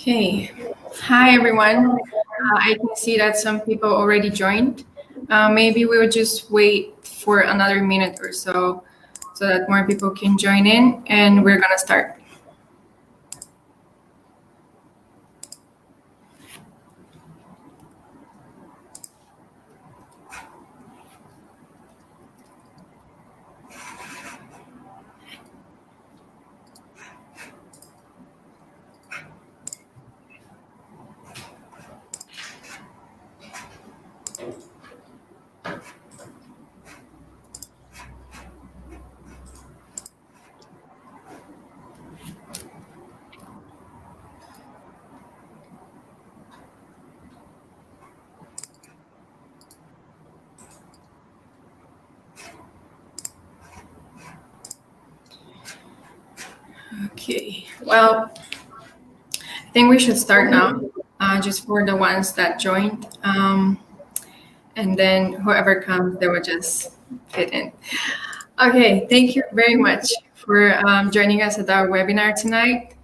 Okay. Hi, everyone. I can see that some people already joined. Maybe we'll just wait for another minute or so that more people can join in, and we're going to start. Okay. Well, I think we should start now, just for the ones that joined. And then whoever comes, they will just fit in. Okay. Thank you very much for joining us at our webinar tonight.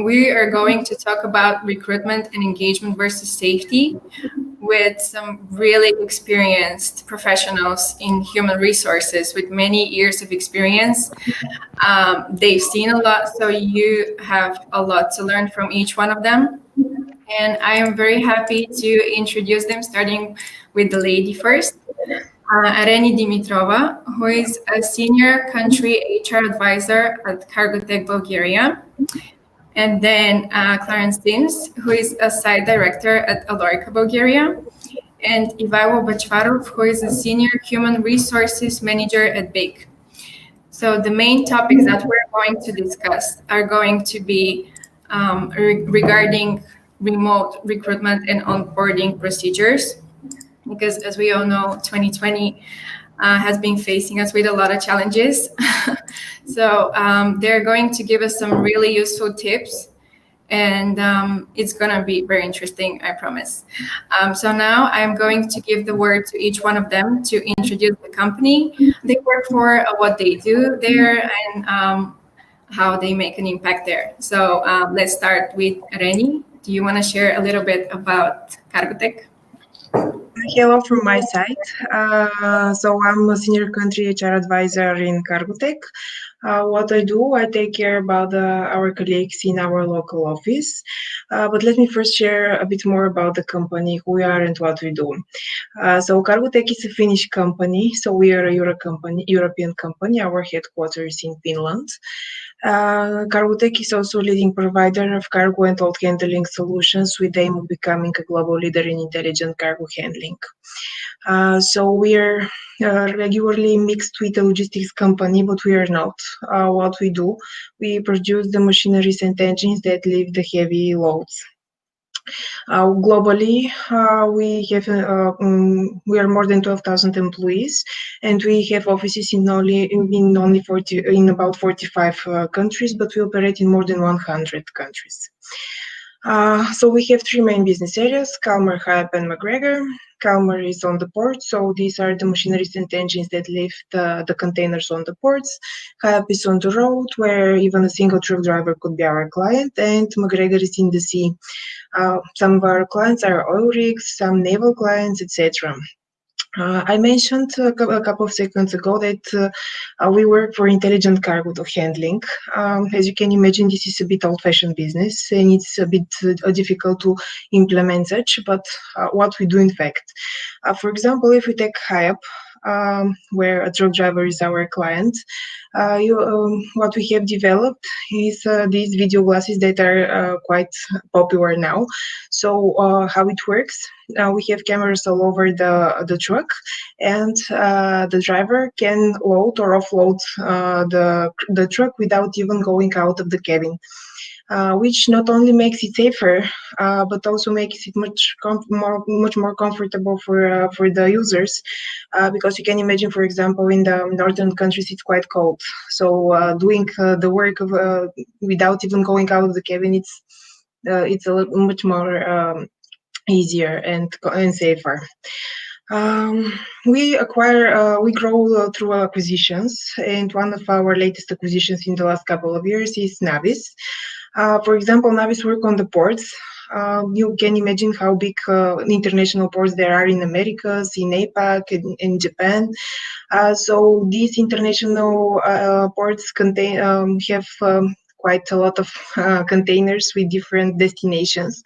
We are going to talk about recruitment and engagement versus safety with some really experienced professionals in human resources with many years of experience. They've seen a lot, so you have a lot to learn from each one of them. And I am very happy to introduce them, starting with the lady first. Areni Dimitrova, who is a senior country HR advisor at Cargotec Bulgaria. And then Clarence Sims, who is a site director at Alorica, Bulgaria. And Ivailo Bachvarov, who is a senior human resources manager at BIG. So the main topics that we're going to discuss are going to be regarding remote recruitment and onboarding procedures, because as we all know, 2020 has been facing us with a lot of challenges. So they're going to give us some really useful tips, and it's going to be very interesting, I promise. So now I'm going to give the word to each one of them to introduce the company they work for, what they do there, and how they make an impact there. So let's start with Reni. Do you want to share a little bit about Cargotec? Hello from my side. So I'm a senior country HR advisor in Cargotec. What I do, I take care about our colleagues in our local office. But let me first share a bit more about the company, who we are and what we do. So Cargotec is a Finnish company. So we are a European company. Our headquarters is in Finland. Cargotec is also a leading provider of cargo and load handling solutions with the aim of becoming a global leader in intelligent cargo handling. So we are regularly mixed with a logistics company, but we are not. What we do, we produce the machineries and engines that lift the heavy loads. Globally, we are more than 12,000 employees, and we have offices in about 45 countries, but we operate in more than 100 countries. So we have three main business areas: Kalmar, Hiab, and MacGregor. Kalmar is on the port, so these are the machineries and engines that lift the containers on the ports. Hiab is on the road, where even a single truck driver could be our client, and MacGregor is in the sea. Some of our clients are oil rigs, some naval clients, etc. I mentioned a couple of seconds ago that we work for intelligent cargo handling. As you can imagine, this is a bit old-fashioned business, and it's a bit difficult to implement such, but what we do in fact. For example, if we take Hiab, where a truck driver is our client, what we have developed is these video glasses that are quite popular now. So how it works, we have cameras all over the truck, and the driver can load or offload the truck without even going out of the cabin. Which not only makes it safer, but also makes it much more comfortable for the users, because you can imagine, for example, in the northern countries it's quite cold. So doing the work of without even going out of the cabin, it's a much more easier and safer. We grow through acquisitions, and one of our latest acquisitions in the last couple of years is Navis. For example, Navis work on the ports. You can imagine how big international ports there are in Americas, in APAC, in Japan. So these international ports contain have quite a lot of containers with different destinations.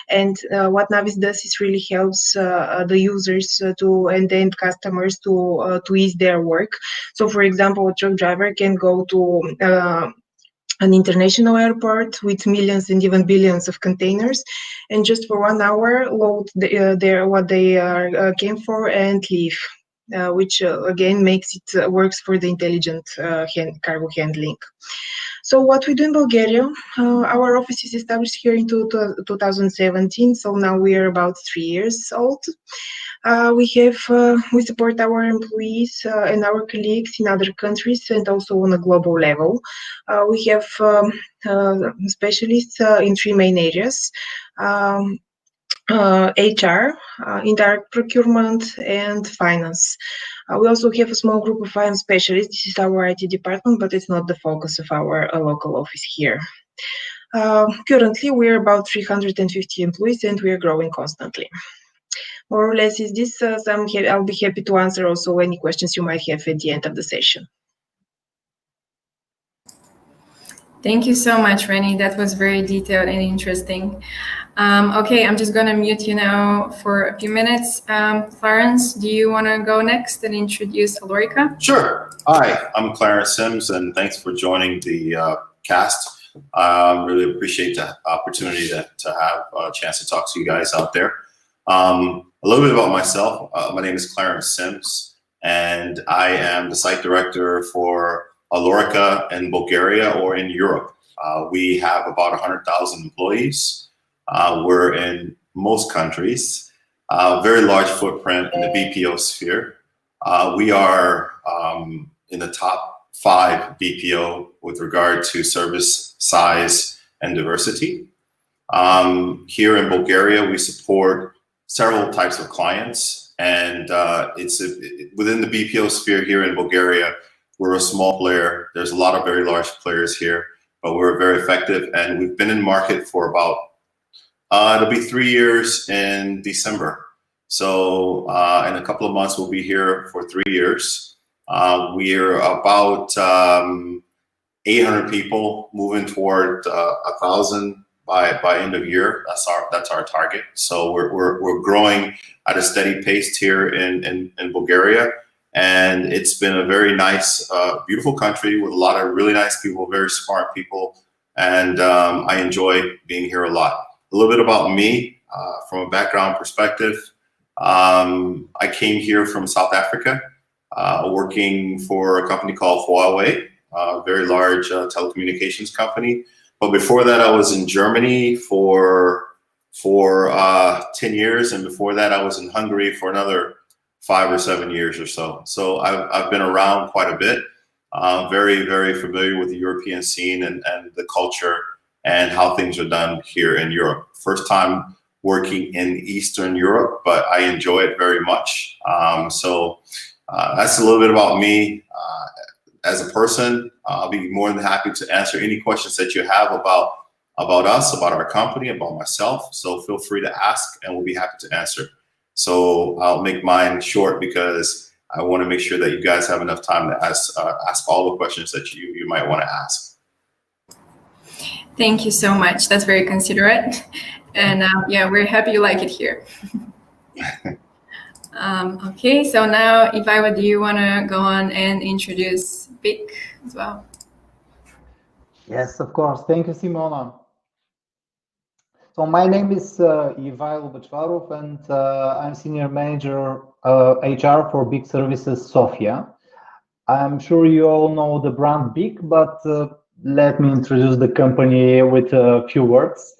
And what Navis does is really helps the users and the end customers to ease their work. So, for example, a truck driver can go to an international airport with millions and even billions of containers, and just for 1 hour load what they came for and leave, which again makes it works for the intelligent cargo handling. So what we do in Bulgaria, our office is established here in 2017, so now we are about 3 years old. We support our employees and our colleagues in other countries and also on a global level. We have specialists in three main areas. HR, indirect procurement, and finance. We also have a small group of finance specialists. This is our IT department, but it's not the focus of our local office here. Currently, we're about 350 employees and we are growing constantly. More or less is this. I'll be happy to answer also any questions you might have at the end of the session. Thank you so much, Renny. That was very detailed and interesting. Okay, I'm just going to mute you now for a few minutes. Clarence, do you want to go next and introduce Alorica? Sure. Hi, I'm Clara Sims, and thanks for joining the cast. Really appreciate the opportunity to have a chance to talk to you guys out there. A little bit about myself. My name is Clarence Sims, and I am the site director for Alorica in Bulgaria or in Europe. We have about 100,000 employees. We're in most countries, very large footprint in the BPO sphere. We are in the top 5 BPO with regard to service size and diversity. Here in Bulgaria, we support several types of clients, and within the BPO sphere here in Bulgaria, we're a small player. There's a lot of very large players here, but we're very effective, and we've been in market for about, it'll be 3 years in December. So in a couple of months, we'll be here for 3 years. We're about 800 people, moving toward 1,000 by end of year. That's our target. So we're growing at a steady pace here in Bulgaria, and it's been a very nice, beautiful country with a lot of really nice people, very smart people, and I enjoy being here a lot. A little bit about me from a background perspective. I came here from South Africa, working for a company called Huawei, a very large telecommunications company. But before that, I was in Germany for 10 years, and before that, I was in Hungary for another 5 or 7 years or so. So I've been around quite a bit. Very, very familiar with the European scene and the culture and how things are done here in Europe. First time working in Eastern Europe, but I enjoy it very much. So that's a little bit about me. As a person, I'll be more than happy to answer any questions that you have about us, about our company, about myself. So feel free to ask, and we'll be happy to answer. So I'll make mine short because I want to make sure that you guys have enough time to ask all the questions that you might want to ask. Thank you so much. That's very considerate. And yeah, we're happy you like it here. Okay, so now, Evaluator, do you want to go on and introduce Vic as well? Yes, of course. Thank you, Simona. So my name is Evaluator, and I'm Senior Manager HR for Big Services Sofia. I'm sure you all know the brand Big, but let me introduce the company with a few words.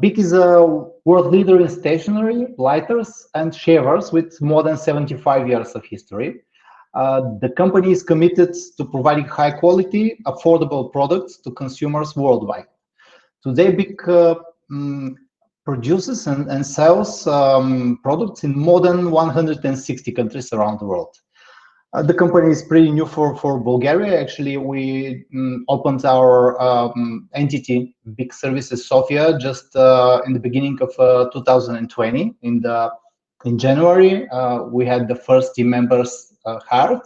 Big is a world leader in stationery, lighters, and shavers with more than 75 years of history. The company is committed to providing high quality, affordable products to consumers worldwide. Today, Big produces and sells products in more than 160 countries around the world. The company is pretty new for Bulgaria. Actually, we opened our entity, Big Services Sofia, just in the beginning of 2020. In January, we had the first team members hired.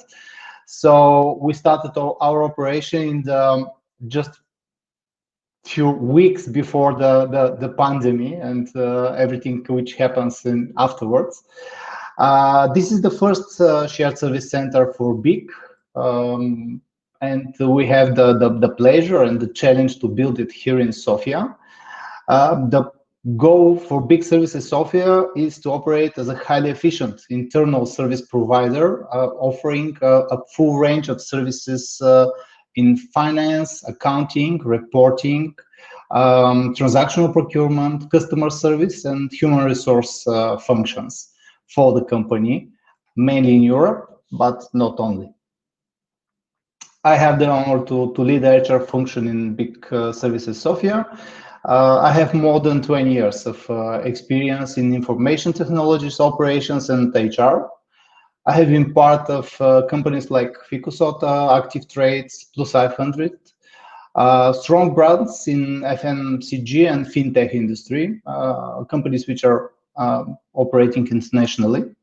So we started our operation in just few weeks before the pandemic and everything which happens afterwards. This is the first shared service center for BIC, and we have the pleasure and the challenge to build it here in Sofia. The goal for Big Services Sofia is to operate as a highly efficient internal service provider, offering a full range of services in finance, accounting, reporting, transactional procurement, customer service, and human resource functions for the company, mainly in Europe, but not only. I have the honor to lead the HR function in Big Services Sofia. I have more than 20 years of experience in information technologies, operations, and HR. I have been part of companies like Ficusota, Active Trades, Plus 500, strong brands in FMCG and fintech industry, companies which are operating internationally.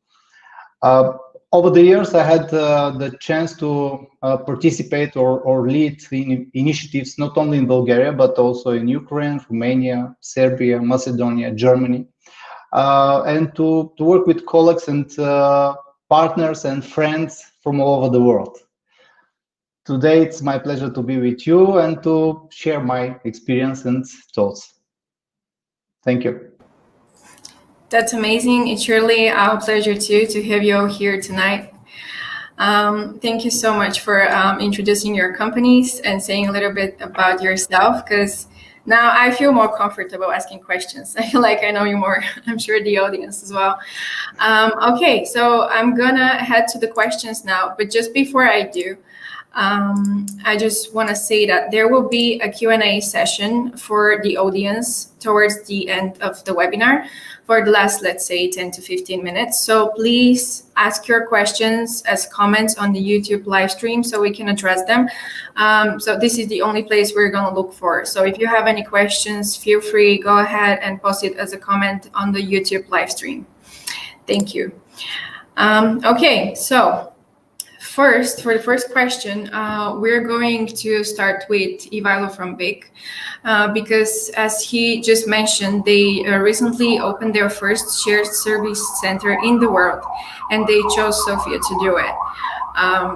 Over the years, I had the chance to participate or lead in initiatives not only in Bulgaria, but also in Ukraine, Romania, Serbia, Macedonia, Germany, and to work with colleagues and partners and friends from all over the world. Today, it's my pleasure to be with you and to share my experience and thoughts. Thank you. That's amazing. It's really our pleasure too to have you all here tonight. Thank you so much for introducing your companies and saying a little bit about yourself, because now I feel more comfortable asking questions. I feel like I know you more. I'm sure the audience as well. Okay, so I'm gonna head to the questions now, but just before I do, I just want to say that there will be a Q&A session for the audience towards the end of the webinar for the last, let's say, 10 to 15 minutes. So please ask your questions as comments on the YouTube live stream so we can address them. So this is the only place we're going to look for. So if you have any questions, feel free, go ahead and post it as a comment on the YouTube live stream. Thank you. Okay, so first, for the first question, we're going to start with Ivailo from BIC, because as he just mentioned, they recently opened their first shared service center in the world, and they chose Sofia to do it.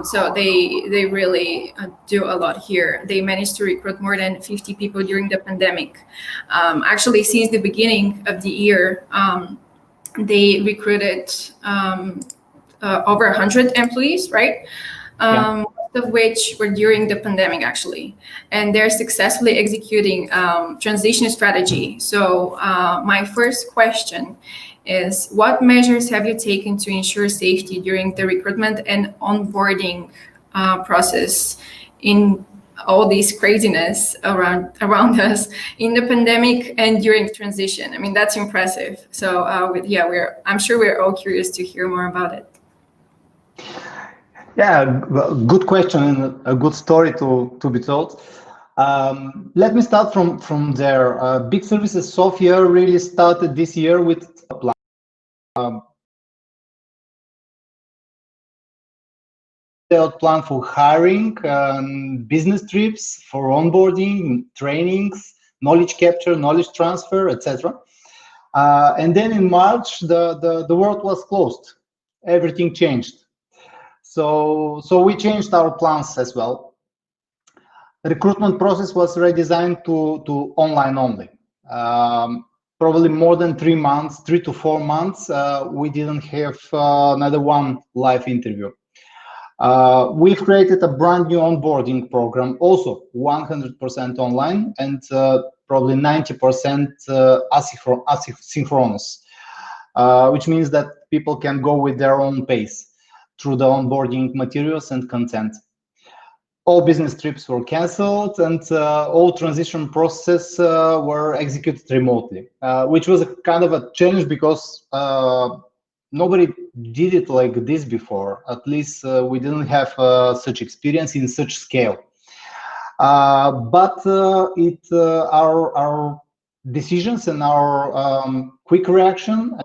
So they really do a lot here. They managed to recruit more than 50 people during the pandemic. Actually, since the beginning of the year, they recruited over 100 employees, right? Most of which were during the pandemic, actually. And they're successfully executing transition strategy. So my first question is, what measures have you taken to ensure safety during the recruitment and onboarding process in all this craziness around us in the pandemic and during transition? I mean, that's impressive. So I'm sure we're all curious to hear more about it. Yeah, good question and a good story to be told. Let me start from there. Big Services Sofia really started this year with a plan. Plan for hiring, business trips, for onboarding, trainings, knowledge capture, knowledge transfer, etc. And then in March, the world was closed. Everything changed. So we changed our plans as well. The recruitment process was redesigned to online only. Probably more than 3 months, 3 to 4 months, we didn't have another one live interview. We've created a brand new onboarding program, also 100% online and probably 90% asynchronous, which means that people can go with their own pace through the onboarding materials and content. All business trips were canceled and all transition processes were executed remotely, which was a kind of a challenge because nobody did it like this before. At least we didn't have such experience in such scale. But our decisions and our quick reaction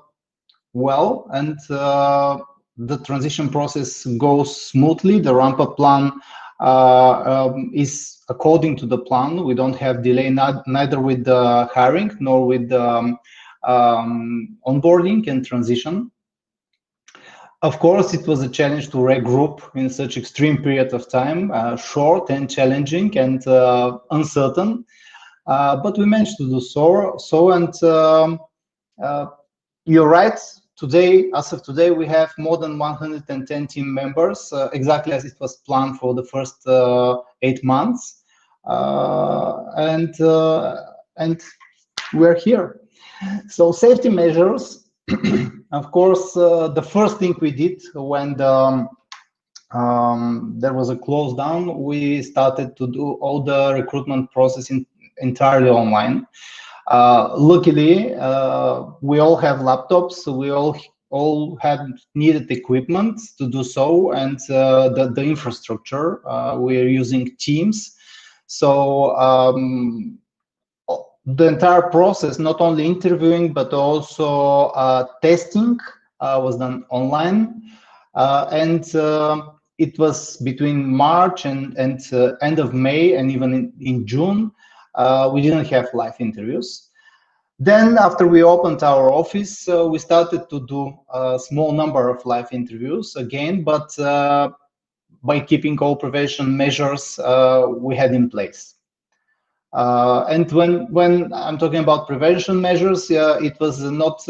well, and the transition process goes smoothly. The ramp-up plan is according to the plan. We don't have delay neither with the hiring nor with the onboarding and transition. Of course, it was a challenge to regroup in such extreme period of time, short and challenging and uncertain, but we managed to do so. And you're right. Today, as of today, we have more than 110 team members, exactly as it was planned for the first 8 months, and we're here. So safety measures. Of course, the first thing we did when there was a close down, we started to do all the recruitment process entirely online. Luckily, we all have laptops, so we all had needed equipment to do so, and the infrastructure. We're using Teams, so the entire process, not only interviewing but also testing, was done online, and it was between March and end of May, and even in June. We didn't have live interviews. Then after we opened our office, we started to do a small number of live interviews again, but by keeping all prevention measures we had in place. And when I'm talking about prevention measures, it was not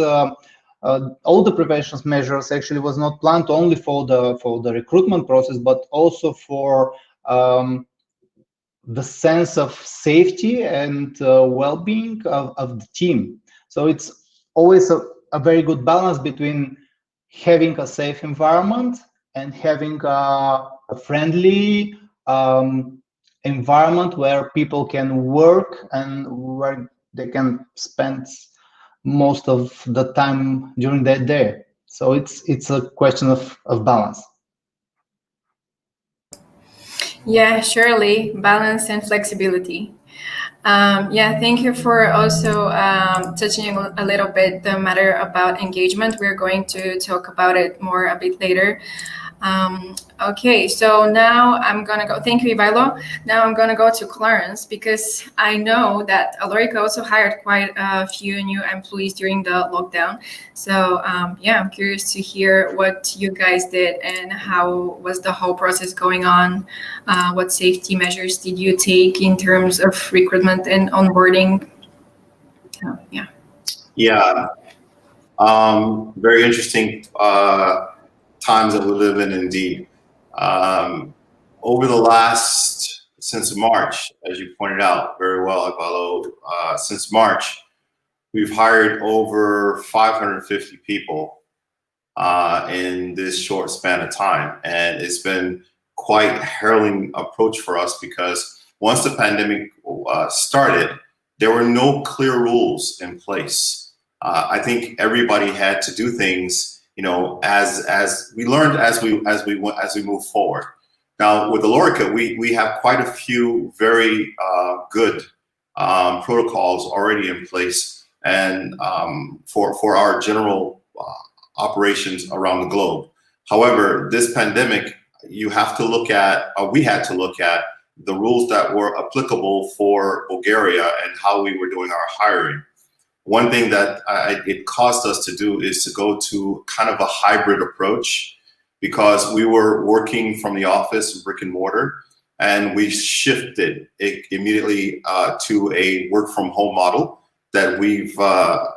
all the prevention measures actually was not planned only for the recruitment process, but also for the sense of safety and well-being of the team. So it's always a very good balance between having a safe environment and having a friendly environment where people can work and where they can spend most of the time during that day. So it's a question of balance. Yeah, surely, balance and flexibility. Yeah, thank you for also touching a little bit the matter about engagement. We're going to talk about it more a bit later. Okay, so now I'm gonna go. Thank you, Ivailo. Now I'm gonna go to Clarence, because I know that Alorica also hired quite a few new employees during the lockdown. So yeah, I'm curious to hear what you guys did and how was the whole process going on. What safety measures did you take in terms of recruitment and onboarding? Yeah. Yeah. Very interesting times that we live in, indeed. Over the last, since March, as you pointed out very well, Ivailo, since March, we've hired over 550 people in this short span of time. And it's been quite a harrowing approach for us, because once the pandemic started, there were no clear rules in place. I think everybody had to do things, you know, as we learned as we move forward. Now with Alorica, we have quite a few very good protocols already in place, and for our general operations around the globe. However, this pandemic, you have to look at, we had to look at the rules that were applicable for Bulgaria and how we were doing our hiring. One thing that it caused us to do is to go to kind of a hybrid approach, because we were working from the office, brick and mortar, and we shifted immediately to a work from home model that we've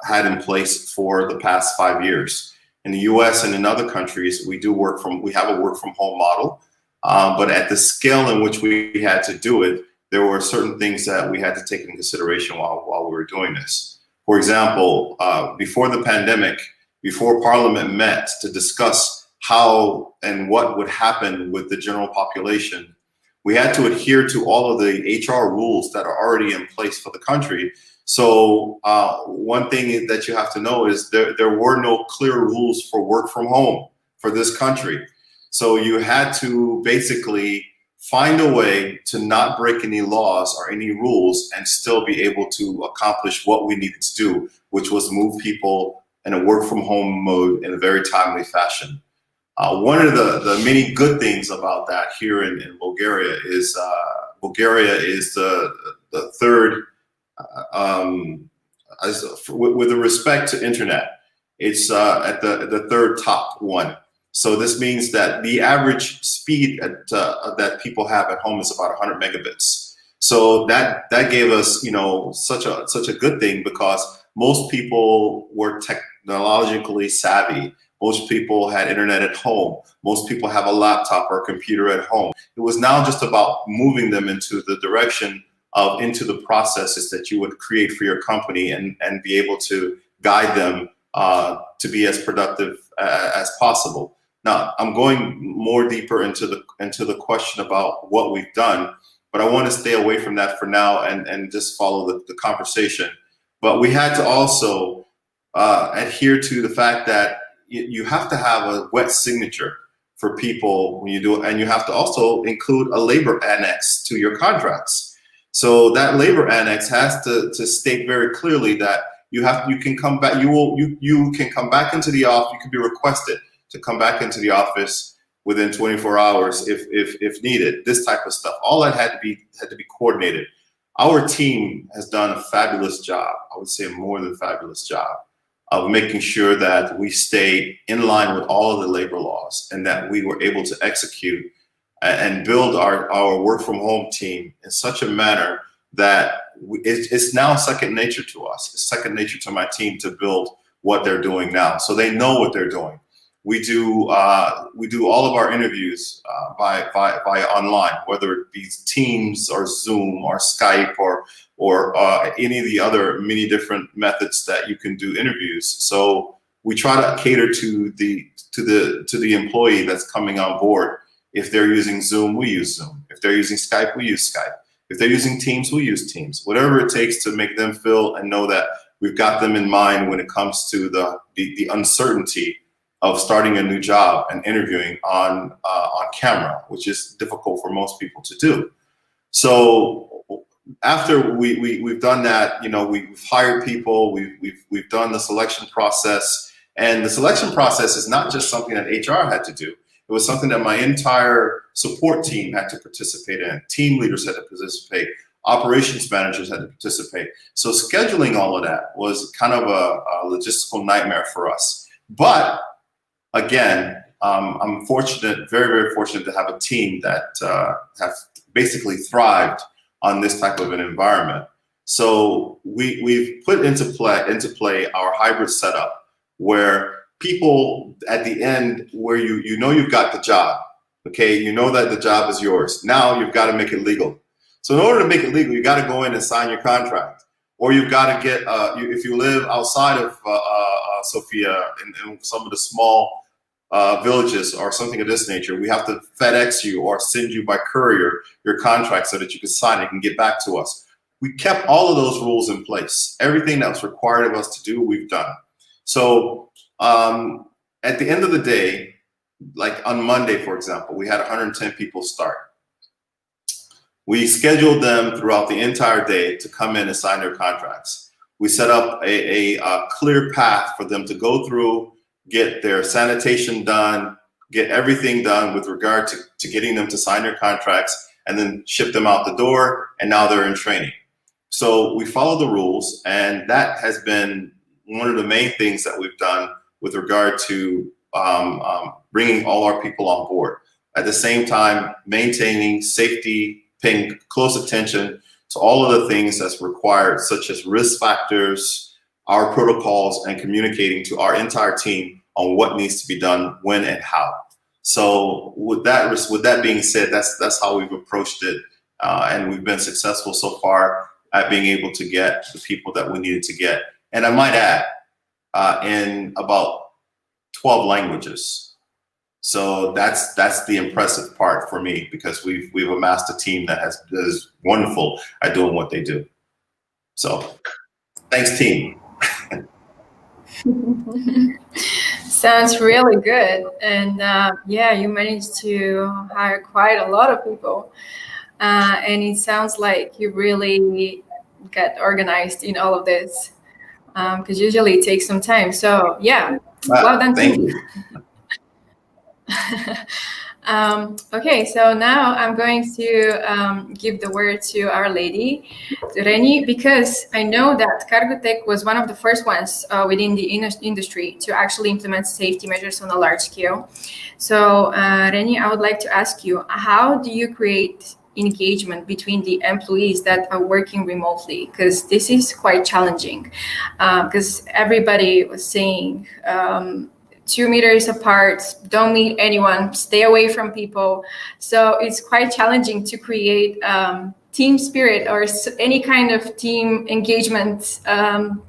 had in place for the past 5 years. In the US and in other countries, we have a work from home model, but at the scale in which we had to do it, there were certain things that we had to take into consideration while we were doing this. For example, before the pandemic, before Parliament met to discuss how and what would happen with the general population, we had to adhere to all of the HR rules that are already in place for the country, So one thing that you have to know is there were no clear rules for work from home for this country. So you had to basically find a way to not break any laws or any rules and still be able to accomplish what we needed to do, which was move people in a work from home mode in a very timely fashion. One of the many good things about that here in Bulgaria is the third, with respect to internet, it's at the third top one. So this means that the average speed that people have at home is about 100 megabits. So that gave us, such a good thing, because most people were technologically savvy. Most people had internet at home. Most people have a laptop or a computer at home. It was now just about moving them into the direction of into the processes that you would create for your company and be able to guide them to be as productive as possible. Now, I'm going more deeper into the question about what we've done, but I want to stay away from that for now and just follow the conversation. But we had to also adhere to the fact that you have to have a wet signature for people when you do it, and you have to also include a labor annex to your contracts. So that labor annex has to state very clearly that you can come back. You can come back into the office. You can be requested to come back into the office within 24 hours if needed. This type of stuff. All that had to be coordinated. Our team has done a fabulous job. I would say a more than fabulous job of making sure that we stay in line with all of the labor laws, and that we were able to execute and build our work from home team in such a manner that it's now second nature to us. It's second nature to my team to build what they're doing now. So they know what they're doing. We do all of our interviews by online, whether it be Teams or Zoom or Skype or any of the other many different methods that you can do interviews. So we try to cater to the employee that's coming on board. If they're using Zoom, we use Zoom. If they're using Skype, we use Skype. If they're using Teams, we use Teams. Whatever it takes to make them feel and know that we've got them in mind when it comes to the uncertainty of starting a new job and interviewing on camera, which is difficult for most people to do. So after we've done that, we've hired people, we've done the selection process, and the selection process is not just something that HR had to do. It was something that my entire support team had to participate in. Team leaders had to participate. Operations managers had to participate. So scheduling all of that was kind of a logistical nightmare for us. But again, I'm fortunate, very, very fortunate to have a team that have basically thrived on this type of an environment. So we've put into play our hybrid setup, where people at the end, where you know you've got the job, okay, you know that the job is yours. Now you've got to make it legal. So in order to make it legal, you got to go in and sign your contract, or you've got to get if you live outside of Sofia in some of the small villages or something of this nature, we have to FedEx you or send you by courier your contract so that you can sign it and get back to us. We kept all of those rules in place. Everything that was required of us to do, we've done. So at the end of the day, like on Monday, for example, we had 110 people start. We scheduled them throughout the entire day to come in and sign their contracts. We set up a clear path for them to go through, get their sanitation done, get everything done with regard to getting them to sign their contracts, and then ship them out the door, and now they're in training. So we follow the rules, and that has been one of the main things that we've done with regard to bringing all our people on board. At the same time, maintaining safety, paying close attention to all of the things that's required, such as risk factors, our protocols, and communicating to our entire team on what needs to be done, when and how. So with that being said, that's how we've approached it, and we've been successful so far at being able to get the people that we needed to get. And I might add, in about 12 languages. So that's the impressive part for me, because we've amassed a team that is wonderful at doing what they do. So Thanks, team. Sounds really good. And yeah, you managed to hire quite a lot of people. And it sounds like you really got organized in all of this, because usually it takes some time. So yeah, well done, Thank team. you. Okay, so now I'm going to give the word to our lady, to Reni, because I know that Cargotec was one of the first ones within the industry to actually implement safety measures on a large scale. So, Reni, I would like to ask you, how do you create engagement between the employees that are working remotely? Because this is quite challenging, because everybody was saying, 2 meters apart, don't meet anyone, stay away from people. So it's quite challenging to create team spirit or any kind of team engagement,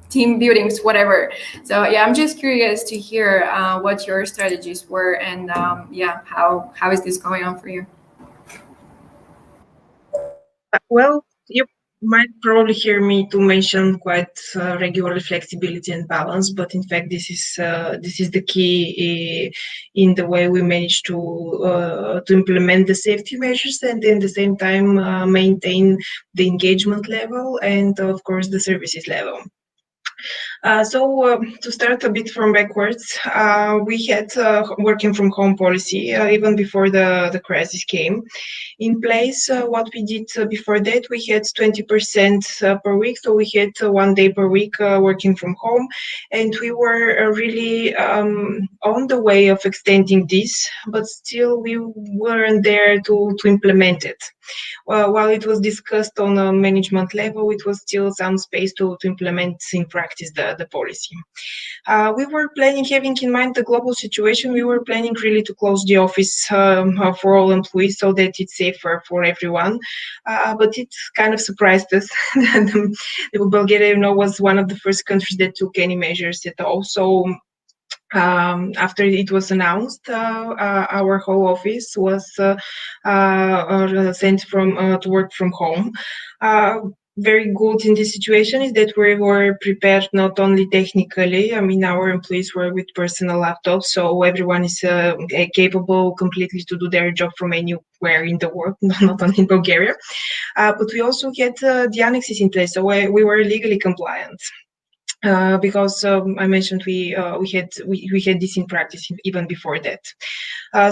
team buildings, whatever. So yeah, I'm just curious to hear what your strategies were, and yeah, how is this going on for you? Well, you might probably hear me to mention quite regularly flexibility and balance, but in fact, this is the key in the way we manage to implement the safety measures and in the same time maintain the engagement level and of course the services level. So to start a bit from backwards, we had working from home policy even before the crisis came in place. What we did before that, we had 20% per week, so we had 1 day per week working from home, and we were really on the way of extending this, but still we weren't there to implement it. While it was discussed on a management level, it was still some space to implement in practice the policy. We were planning, having in mind the global situation, we were planning really to close the office for all employees so that it's safer for everyone. But it kind of surprised us. Bulgaria, was one of the first countries that took any measures at all. So after it was announced, our whole office was sent to work from home. Very good in this situation is that we were prepared not only technically. I mean, our employees were with personal laptops, so everyone is capable completely to do their job from anywhere in the world, not only in Bulgaria. But we also had the annexes in place, so we were legally compliant. Because I mentioned we had this in practice even before that.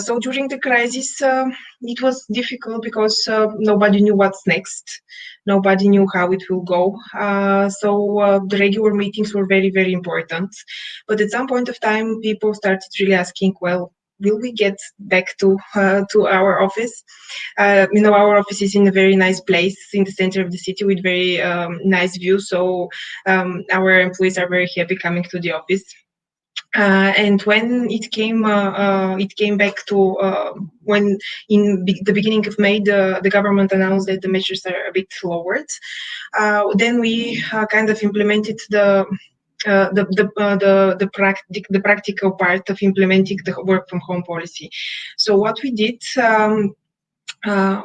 So during the crisis, it was difficult because nobody knew what's next. Nobody knew how it will go. So the regular meetings were very, very important. But at some point of time, people started really asking, well, will we get back to our office? Our office is in a very nice place in the center of the city with very nice view. So our employees are very happy coming to the office. And when it came back to when in the beginning of May, the government announced that the measures are a bit lowered. Then we kind of implemented the practical part of implementing the work from home policy. So what we did,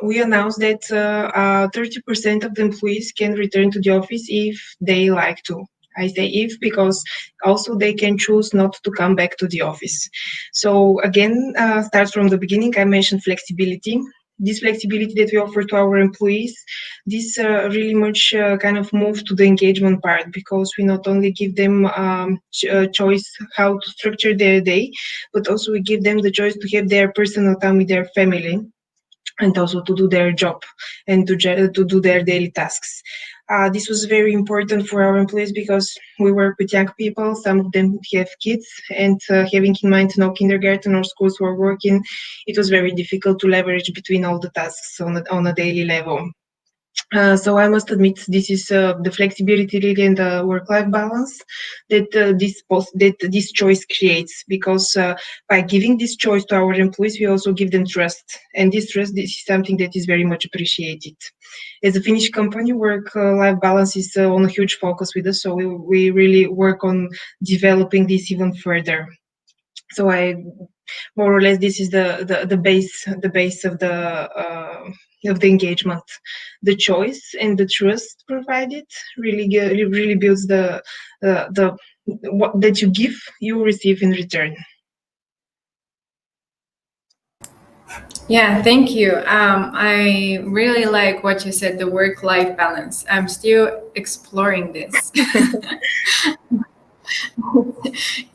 we announced that 30% of the employees can return to the office if they like to. I say if because also they can choose not to come back to the office. So again, starts from the beginning. I mentioned flexibility. This flexibility that we offer to our employees, this really much kind of move to the engagement part, because we not only give them choice how to structure their day, but also we give them the choice to have their personal time with their family, and also to do their job and to do their daily tasks. This was very important for our employees because we work with young people. Some of them have kids, and having in mind no kindergarten or schools were working, it was very difficult to leverage between all the tasks on a daily level. So I must admit, this is the flexibility really and the work-life balance that this choice creates. Because by giving this choice to our employees, we also give them trust, and this is something that is very much appreciated. As a Finnish company, work-life balance is on a huge focus with us, so we really work on developing this even further. So I More or less, this is the base of the engagement. The choice and the trust provided really builds the what that you give, you receive in return. Yeah, thank you. I really like what you said, the work-life balance. I'm still exploring this.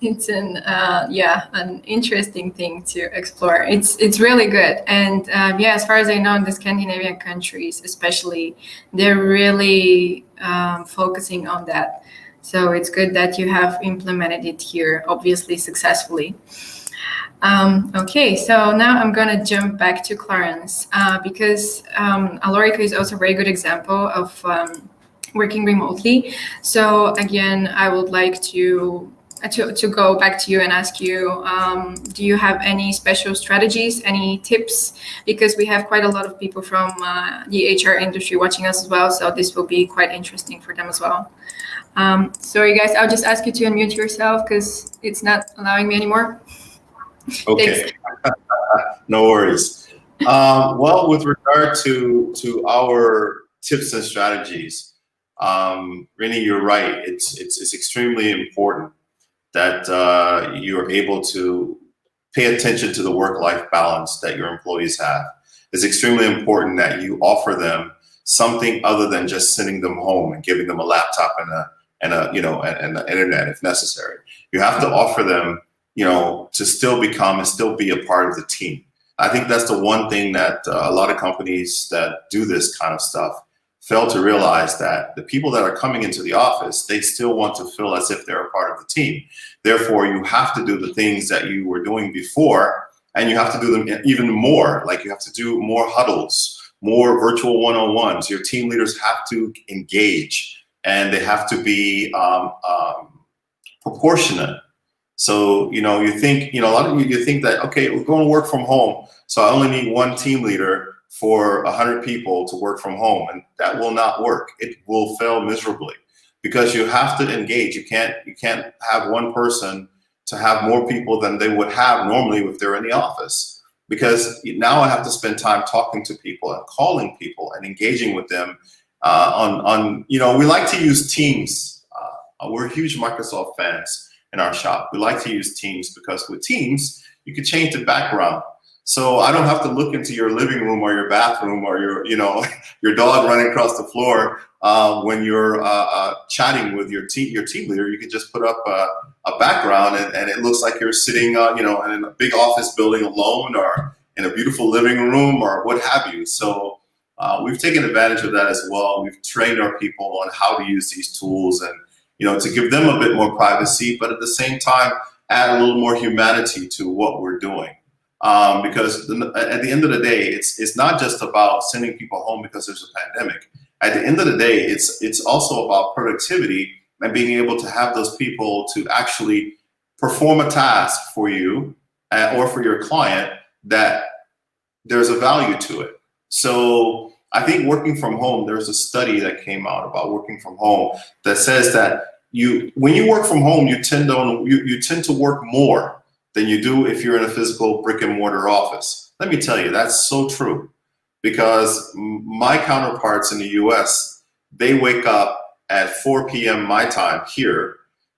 It's an interesting thing to explore. It's really good, and yeah, as far as I know, in the Scandinavian countries, especially, they're really focusing on that. So it's good that you have implemented it here, obviously successfully. Okay, so now I'm gonna jump back to Clarence because Alorica is also a very good example of working remotely. So again, I would like to go back to you and ask you, do you have any special strategies, any tips? Because we have quite a lot of people from the HR industry watching us as well, so this will be quite interesting for them as well. Sorry guys, I'll just ask you to unmute yourself because it's not allowing me anymore. Okay, no worries. Well, with regard to our tips and strategies, Rini, you're right. It's extremely important that you are able to pay attention to the work-life balance that your employees have. It's extremely important that you offer them something other than just sending them home and giving them a laptop and the internet if necessary. You have to offer them, to still become and still be a part of the team. I think that's the one thing that a lot of companies that do this kind of stuff fail to realize, that the people that are coming into the office, they still want to feel as if they're a part of the team. Therefore, you have to do the things that you were doing before, and you have to do them even more. Like you have to do more huddles, more virtual one-on-ones. Your team leaders have to engage, and they have to be proportionate. So, you think, a lot of you think that, okay, we're going to work from home, so I only need one team leader for 100 people to work from home, and that will not work. It will fail miserably because you have to engage. You can't have one person to have more people than they would have normally if they're in the office, because now I have to spend time talking to people and calling people and engaging with them we like to use Teams. We're huge Microsoft fans in our shop. We like to use Teams because with Teams, you can change the background. So I don't have to look into your living room or your bathroom or your dog running across the floor when you're chatting with your team leader. You can just put up a background and it looks like you're sitting in a big office building alone or in a beautiful living room or what have you. So we've taken advantage of that as well. We've trained our people on how to use these tools and to give them a bit more privacy, but at the same time, add a little more humanity to what we're doing. Because at the end of the day, it's not just about sending people home because there's a pandemic. At the end of the day, it's also about productivity and being able to have those people to actually perform a task for you or for your client that there's a value to it. So I think working from home, there's a study that came out about working from home that says that when you work from home, you tend to work more than you do if you're in a physical brick and mortar office. Let me tell you, that's so true, because my counterparts in the US, they wake up at 4 p.m. my time here,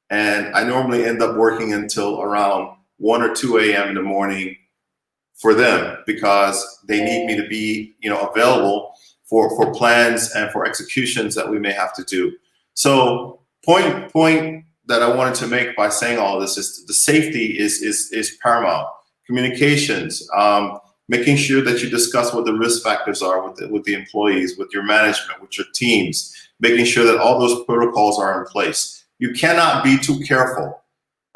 and I normally end up working until around 1 or 2 a.m. in the morning for them, because they need me to be available for plans and for executions that we may have to do. So point that I wanted to make by saying all of this is the safety is paramount. Communications, making sure that you discuss what the risk factors are with the employees, with your management, with your teams, making sure that all those protocols are in place. You cannot be too careful.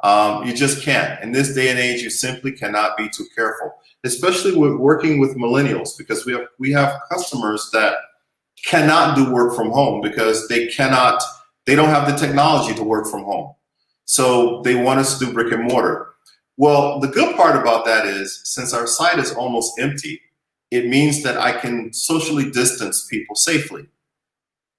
You just can't. In this day and age, you simply cannot be too careful, especially with working with millennials, because we have customers that cannot do work from home because they don't have the technology to work from home. So they want us to do brick and mortar. Well, the good part about that is, since our site is almost empty, it means that I can socially distance people safely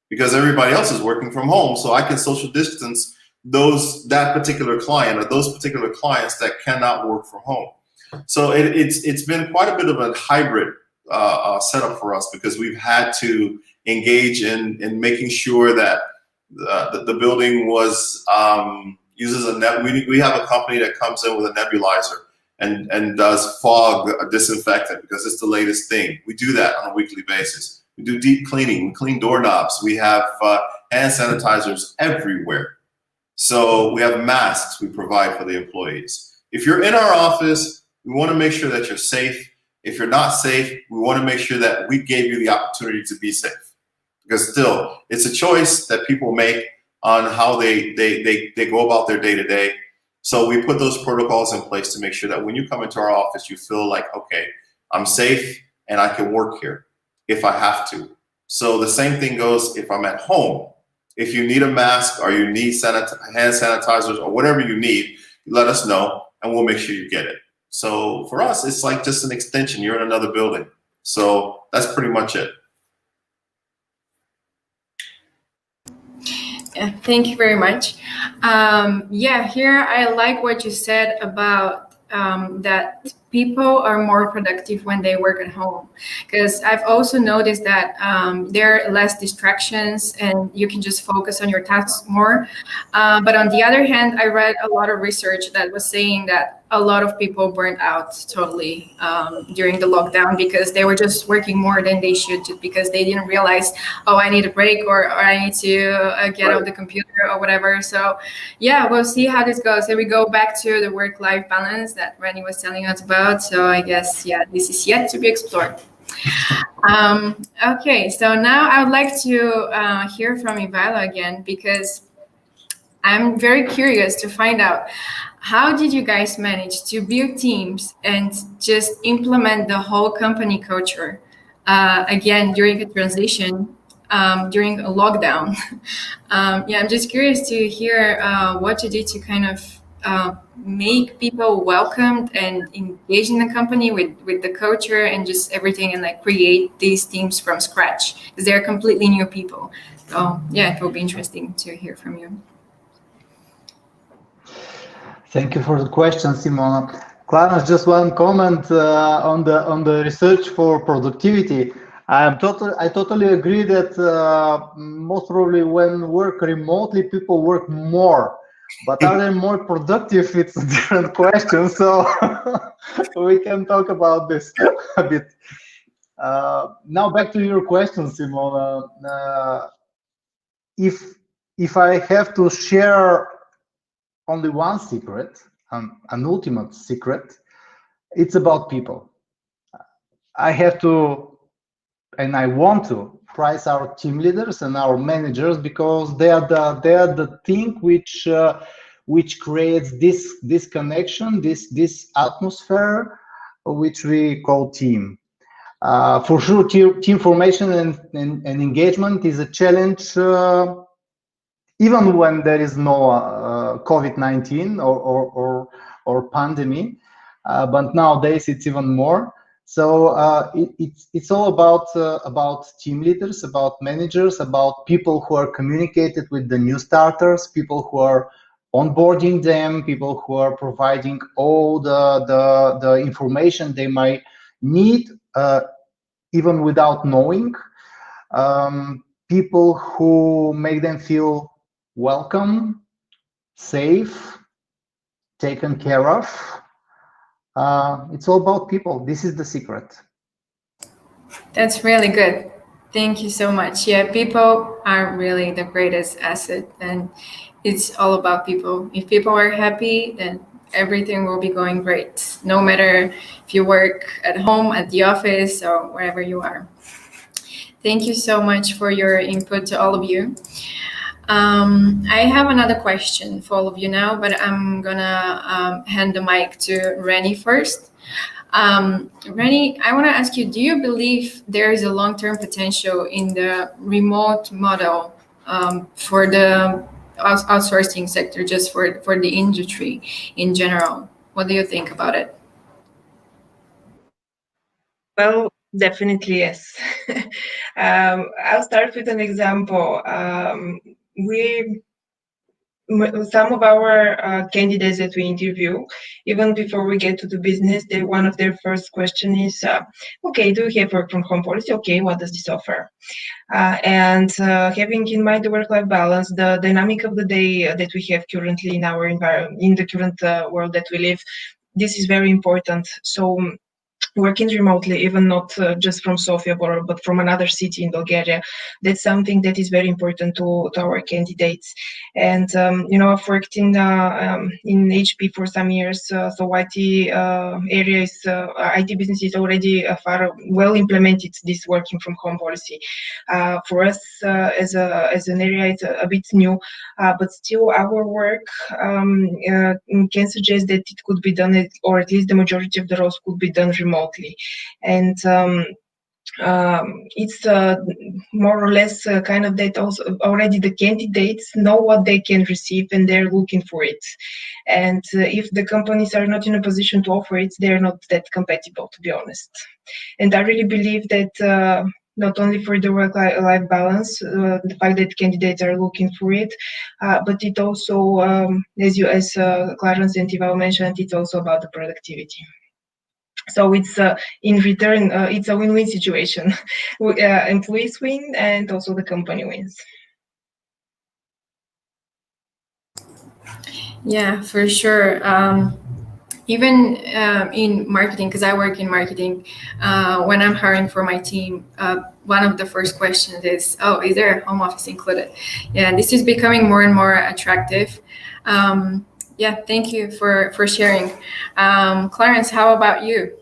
because everybody else is working from home. So I can social distance that particular client or those particular clients that cannot work from home. So it's been quite a bit of a hybrid setup for us, because we've had to engage in making sure that the building was uses we have a company that comes in with a nebulizer and does fog disinfectant, because it's the latest thing. We do that on a weekly basis. We do deep cleaning. We clean doorknobs. We have hand sanitizers everywhere. So we have masks we provide for the employees. If you're in our office, we want to make sure that you're safe. If you're not safe, we want to make sure that we gave you the opportunity to be safe. Because still, it's a choice that people make on how they go about their day-to-day. So we put those protocols in place to make sure that when you come into our office, you feel like, okay, I'm safe and I can work here if I have to. So the same thing goes if I'm at home. If you need a mask or you need hand sanitizers or whatever you need, let us know and we'll make sure you get it. So for us, it's like just an extension. You're in another building. So that's pretty much it. Yeah, thank you very much. Yeah, here I like what you said about that people are more productive when they work at home, because I've also noticed that there are less distractions and you can just focus on your tasks more. But on the other hand, I read a lot of research that was saying that a lot of people burnt out totally during the lockdown, because they were just working more than they should, because they didn't realize, oh, I need a break, or I need to get off the computer or whatever. So yeah, we'll see how this goes. And we go back to the work-life balance that Rennie was telling us about. So I guess, yeah, this is yet to be explored. Okay, so now I would like to hear from Evaluator again, because I'm very curious to find out, how did you guys manage to build teams and just implement the whole company culture again during a transition, during a lockdown? Yeah, I'm just curious to hear what you did to kind of make people welcomed and engaged in the company with the culture and just everything, and like create these teams from scratch, because they're completely new people. So yeah, it will be interesting to hear from you. Thank you for the question, Simona. Clara, just one comment on the research for productivity. I totally agree that most probably when work remotely, people work more. But are they more productive? It's a different question. So we can talk about this a bit. Now back to your question, Simona. If I have to share only one secret, an ultimate secret, it's about people. I have to, and I want to, praise our team leaders and our managers, because they are the thing which creates this connection, this atmosphere, which we call team. For sure, team formation and engagement is a challenge. Even when there is no COVID-19 or pandemic, but nowadays it's even more. So it's all about team leaders, about managers, about people who are communicated with the new starters, people who are onboarding them, people who are providing all the information they might need, even without knowing. People who make them feel welcome, safe, taken care of. It's all about people. This is the secret. That's really good. Thank you so much. Yeah, people are really the greatest asset, and it's all about people. If people are happy, then everything will be going great, no matter if you work at home, at the office, or wherever you are. Thank you so much for your input to all of you. I have another question for all of you now, but I'm gonna hand the mic to Rennie first. Rennie, I want to ask you, do you believe there is a long-term potential in the remote model for the outsourcing sector, just for the industry in general? What do you think about it? Well, definitely yes. I'll start with an example. We some of our candidates that we interview, even before we get to the business, one of their first question is, okay, do you have work from home policy? Okay, what does this offer? And having in mind the work-life balance, the dynamic of the day that we have currently in our environment, in the current world that we live, this is very important. So working remotely, even not just from Sofia, but from another city in Bulgaria, that's something that is very important to our candidates. And I've worked in HP for some years, so IT area is IT business is already far well implemented this working from home policy. For us as an area, it's a bit new, but still our work can suggest that it could be done, or at least the majority of the roles could be done remotely. And it's more or less kind of that also already the candidates know what they can receive and they're looking for it. And if the companies are not in a position to offer it, they're not that compatible, to be honest. And I really believe that not only for the work-life balance, the fact that candidates are looking for it, but it also, as Clara and Ival mentioned, it's also about the productivity. So it's in return, it's a win-win situation. Employees win and also the company wins. Yeah, for sure. Even in marketing, because I work in marketing, when I'm hiring for my team, one of the first questions is, oh, is there a home office included? Yeah, this is becoming more and more attractive. Yeah, thank you for sharing. Clarence, how about you?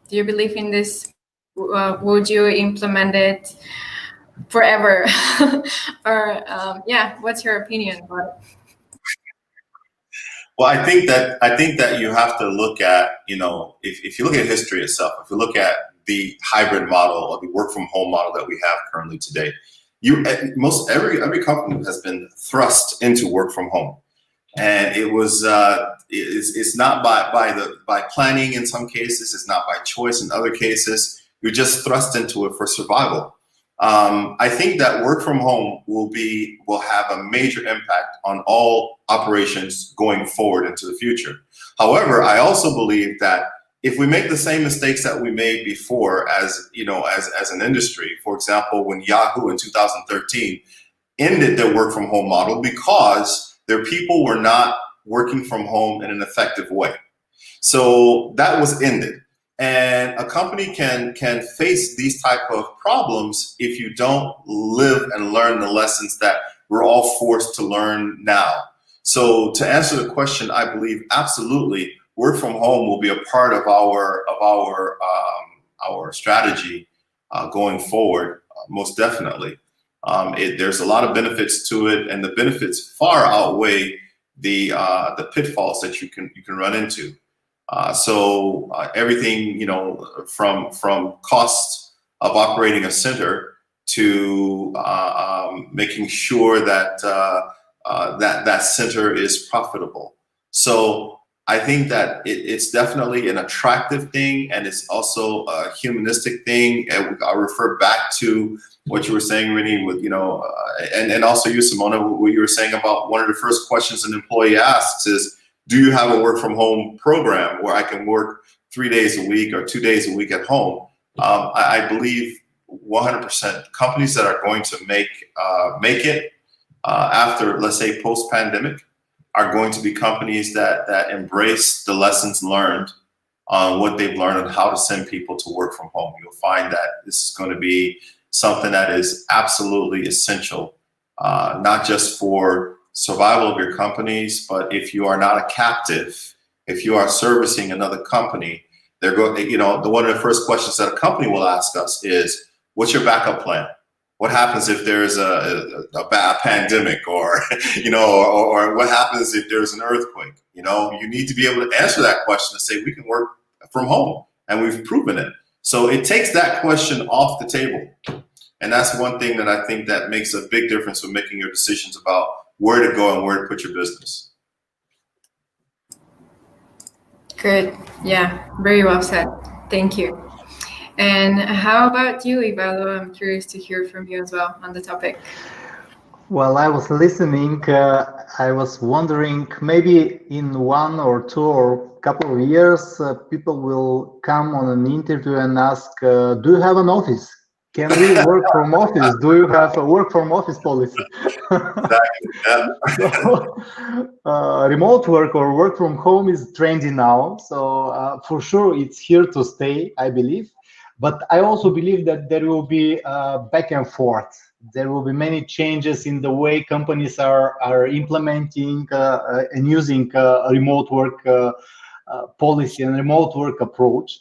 Do you believe in this? Would you implement it forever? Or yeah, what's your opinion about it? Well, I think that you have to look at, if you look at history itself, if you look at the hybrid model or the work from home model that we have currently today, every company has been thrust into work from home, and it was it's not by planning in some cases, it's not by choice in other cases. You're just thrust into it for survival. I think that work from home will have a major impact on all operations going forward into the future. However, I also believe that if we make the same mistakes that we made before as an industry, for example, when Yahoo in 2013 ended their work from home model because their people were not working from home in an effective way. So that was ended. And a company can face these type of problems if you don't live and learn the lessons that we're all forced to learn now. So to answer the question, I believe absolutely work from home will be a part of our strategy going forward, most definitely. There's a lot of benefits to it, and the benefits far outweigh the pitfalls that you can run into. So everything, from cost of operating a center to making sure that that center is profitable. So I think that it's definitely an attractive thing, and it's also a humanistic thing. And I'll refer back to what you were saying, Rini, with and also you, Simona, what you were saying about one of the first questions an employee asks is, do you have a work from home program where I can work 3 days a week or 2 days a week at home? I believe 100% companies that are going to make it after, let's say, post-pandemic are going to be companies that embrace the lessons learned on what they've learned on how to send people to work from home. You'll find that this is going to be something that is absolutely essential, not just for survival of your companies, but if you are not a captive, if you are servicing another company, they're going. One of the first questions that a company will ask us is, "What's your backup plan? What happens if there's a bad pandemic, or or what happens if there's an earthquake?" You need to be able to answer that question and say, "We can work from home, and we've proven it." So it takes that question off the table, and that's one thing that I think that makes a big difference when making your decisions about where to go and where to put your business. Good. Yeah, very well said. Thank you. And how about you, Ivalo? I'm curious to hear from you as well on the topic. While I was listening, I was wondering maybe in 1 or 2 or couple of years, people will come on an interview and ask, do you have an office? Can we work from office? Do you have a work from office policy? Exactly. Yeah. So, remote work or work from home is trendy now. So for sure, it's here to stay, I believe. But I also believe that there will be back and forth. There will be many changes in the way companies are implementing and using remote work policy and remote work approach.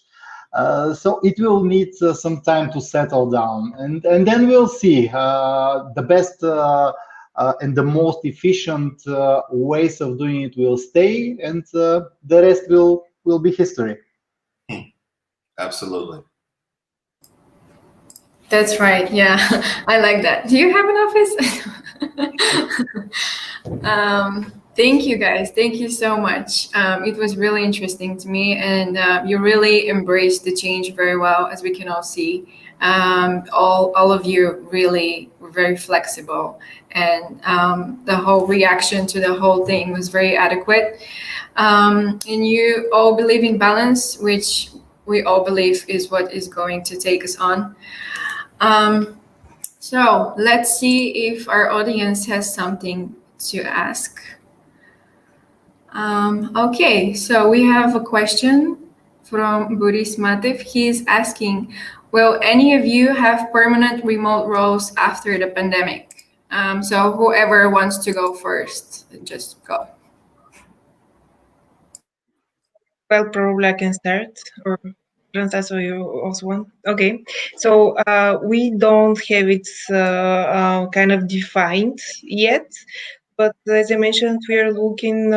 So it will need some time to settle down, and then we'll see the best and the most efficient ways of doing it will stay, and the rest will be history. Absolutely. That's right. Yeah, I like that. Do you have an office? Thank you, guys. Thank you so much. It was really interesting to me, and you really embraced the change very well, as we can all see. All of you really were very flexible, and the whole reaction to the whole thing was very adequate. And you all believe in balance, which we all believe is what is going to take us on. So let's see if our audience has something to ask. Okay, so we have a question from Boris Matev. He's asking, will any of you have permanent remote roles after the pandemic? So whoever wants to go first, just go. Well, probably I can start, or Francisco, you also want? Okay, so we don't have it kind of defined yet, but as I mentioned, we are looking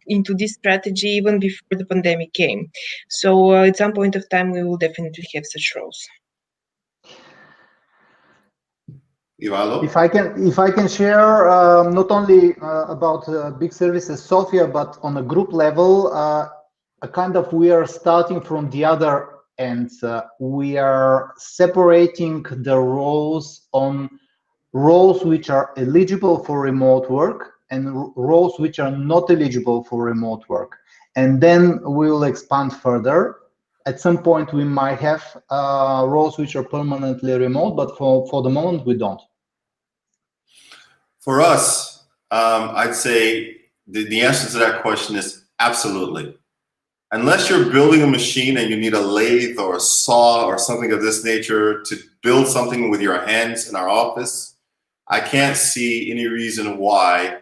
into this strategy even before the pandemic came. So at some point of time, we will definitely have such roles. Ivalo? If I can share not only about big services Sofia, but on a group level, a kind of we are starting from the other end. We are separating the roles on roles which are eligible for remote work and roles which are not eligible for remote work. And then we will expand further. At some point, we might have roles which are permanently remote, but for the moment, we don't. For us, I'd say the answer to that question is absolutely. Unless you're building a machine and you need a lathe or a saw or something of this nature to build something with your hands in our office, I can't see any reason why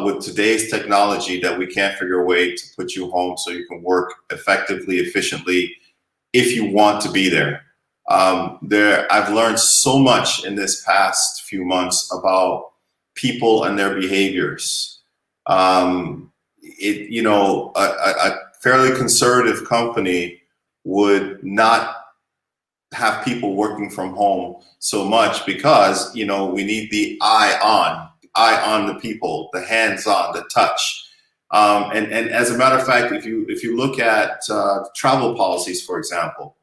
with today's technology that we can't figure a way to put you home so you can work effectively, efficiently, if you want to be there. I've learned so much in this past few months about people and their behaviors. A fairly conservative company would not have people working from home so much because, we need the eye on the people, the hands on, the touch. And as a matter of fact, if you look at travel policies, for example,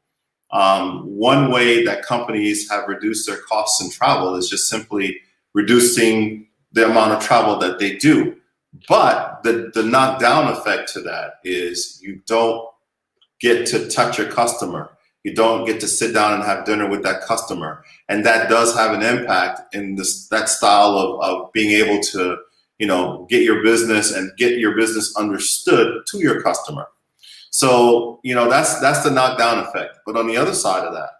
one way that companies have reduced their costs in travel is just simply reducing the amount of travel that they do. But the knockdown effect to that is you don't get to touch your customer. You don't get to sit down and have dinner with that customer. And that does have an impact in that style of being able to, get your business and get your business understood to your customer. So, that's the knockdown effect. But on the other side of that,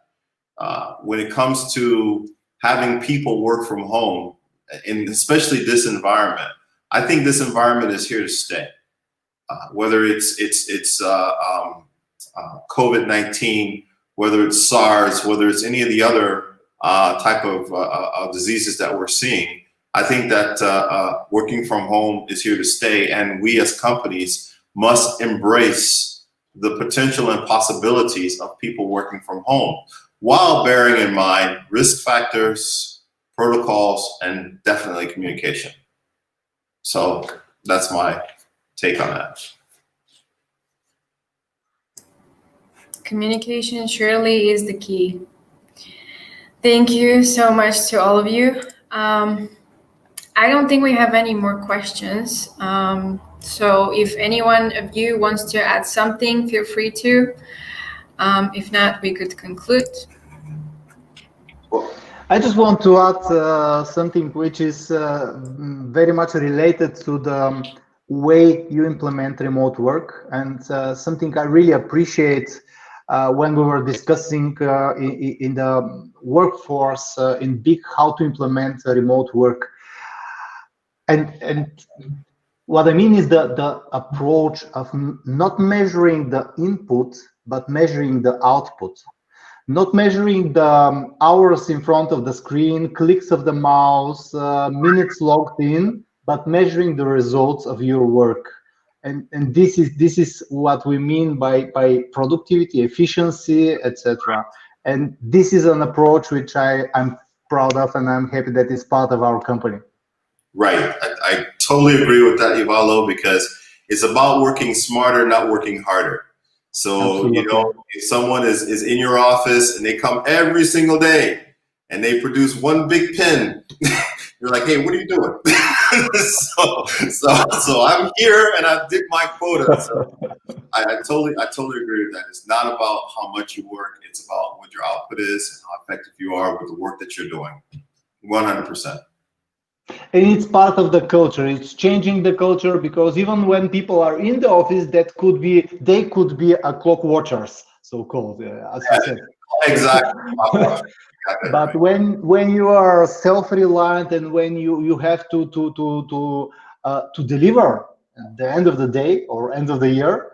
when it comes to having people work from home, in especially this environment, I think this environment is here to stay. Whether it's COVID-19, whether it's SARS, whether it's any of the other type of diseases that we're seeing, I think that working from home is here to stay, and we as companies must embrace the potential and possibilities of people working from home, while bearing in mind risk factors, protocols, and definitely communication. So that's my take on that. Communication surely is the key. Thank you so much to all of you. I don't think we have any more questions. So if anyone of you wants to add something, feel free to. If not, we could conclude. I just want to add something which is very much related to the way you implement remote work, and something I really appreciate when we were discussing in the workforce in big how to implement remote work. And what I mean is the approach of not measuring the input, but measuring the output. Not measuring the hours in front of the screen, clicks of the mouse, minutes logged in, but measuring the results of your work. And this is what we mean by productivity, efficiency, etc. And this is an approach which I'm proud of, and I'm happy that it's part of our company. Right. I totally agree with that, Ivalo, because it's about working smarter, not working harder. So, Absolutely. you know, if someone is in your office and they come every single day and they produce one big pen, you're like, hey, what are you doing? so I'm here and I did my quota. So I totally agree with that. It's not about how much you work. It's about what your output is and how effective you are with the work that you're doing. 100%. And it's part of the culture. It's changing the culture, because even when people are in the office, they could be a clock watchers, so-called, as you said. Exactly. But when you are self-reliant and when you have to deliver at the end of the day or end of the year,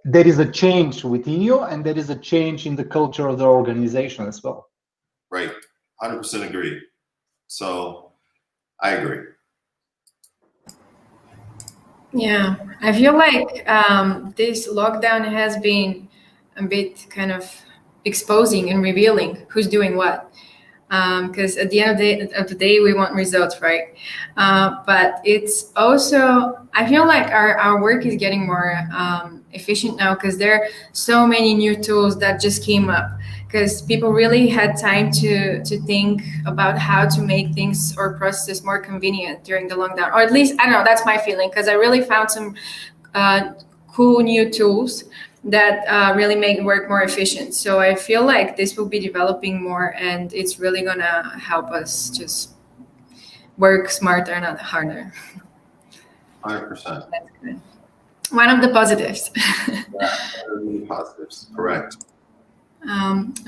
there is a change within you, and there is a change in the culture of the organization as well. Right. 100% agree. So I agree. Yeah, I feel like this lockdown has been a bit kind of exposing and revealing who's doing what. Because at the end of the day, we want results, right? But it's also, I feel like our work is getting more efficient now, because there are so many new tools that just came up, because people really had time to think about how to make things or processes more convenient during the lockdown. Or at least, I don't know, that's my feeling, because I really found some cool new tools that really make work more efficient. So I feel like this will be developing more, and it's really gonna help us just work smarter, not harder. 100%. That's good. One of the positives. Positives, correct.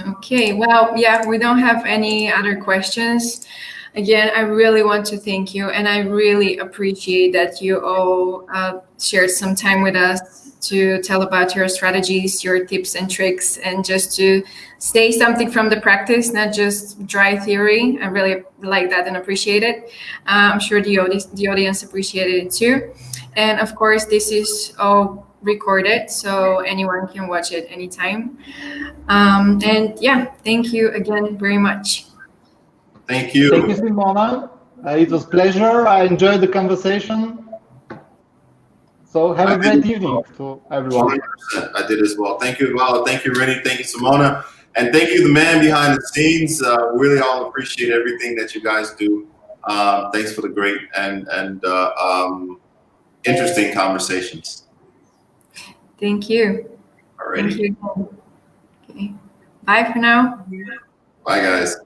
Okay, well, yeah, we don't have any other questions. Again, I really want to thank you, and I really appreciate that you all shared some time with us to tell about your strategies, your tips and tricks, and just to say something from the practice, not just dry theory. I really like that and appreciate it. I'm sure the audience appreciated it too. And of course, this is all recorded, so anyone can watch it anytime. And yeah, thank you again very much. Thank you. Thank you, Simona. It was a pleasure. I enjoyed the conversation. So have a great evening to everyone. 100%. I did as well. Thank you, Val. Thank you, Rennie. Thank you, Simona. And thank you, the man behind the scenes. Really all appreciate everything that you guys do. Thanks for the great and interesting conversations. Thank you. Alrighty. Thank you. Okay. Bye for now. Bye, guys.